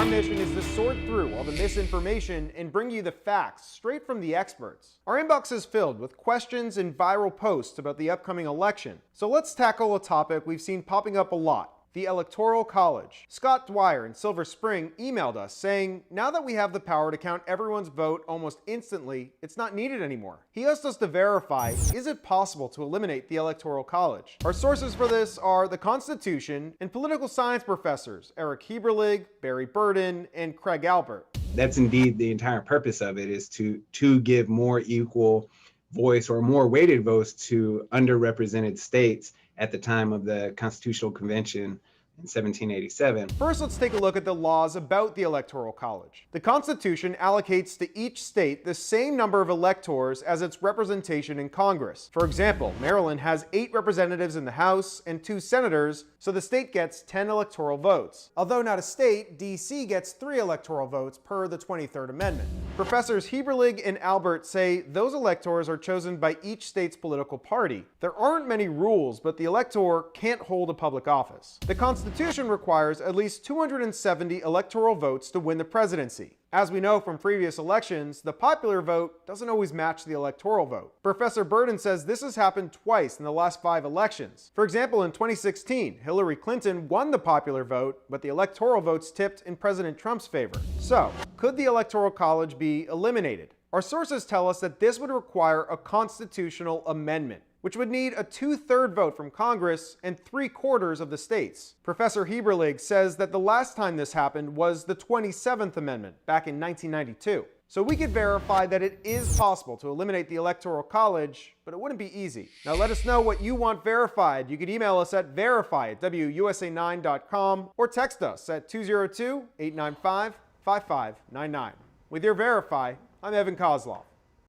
Our mission is to sort through all the misinformation and bring you the facts straight from the experts. Our inbox is filled with questions and viral posts about the upcoming election. So let's tackle a topic we've seen popping up a lot: the Electoral College. Scott Dwyer in Silver Spring emailed us saying, now that we have the power to count everyone's vote almost instantly, it's not needed anymore. He asked us to verify, is it possible to eliminate the Electoral College? Our sources for this are the Constitution and political science professors Eric Heberlig, Barry Burden, and Craig Albert. That's indeed the entire purpose of it, is to give more equal voice or more weighted votes to underrepresented states at the time of the Constitutional Convention in 1787. First, let's take a look at the laws about the Electoral College. The Constitution allocates to each state the same number of electors as its representation in Congress. For example, Maryland has 8 representatives in the House and 2 senators, so the state gets 10 electoral votes. Although not a state, D.C. gets 3 electoral votes per the 23rd Amendment. Professors Heberlig and Albert say those electors are chosen by each state's political party. There aren't many rules, but the elector can't hold a public office. The Constitution requires at least 270 electoral votes to win the presidency. As we know from previous elections, the popular vote doesn't always match the electoral vote. Professor Burden says this has happened twice in the last 5 elections. For example, in 2016, Hillary Clinton won the popular vote, but the electoral votes tipped in President Trump's favor. So, could the Electoral College be eliminated? Our sources tell us that this would require a constitutional amendment, which would need a 2/3 vote from Congress and 3/4 of the states. Professor Heberlig says that the last time this happened was the 27th Amendment back in 1992. So we could verify that it is possible to eliminate the Electoral College, but it wouldn't be easy. Now let us know what you want verified. You can email us at verify@wusa9.com or text us at 202-895-5599. With your Verify, I'm Evan Kozlov.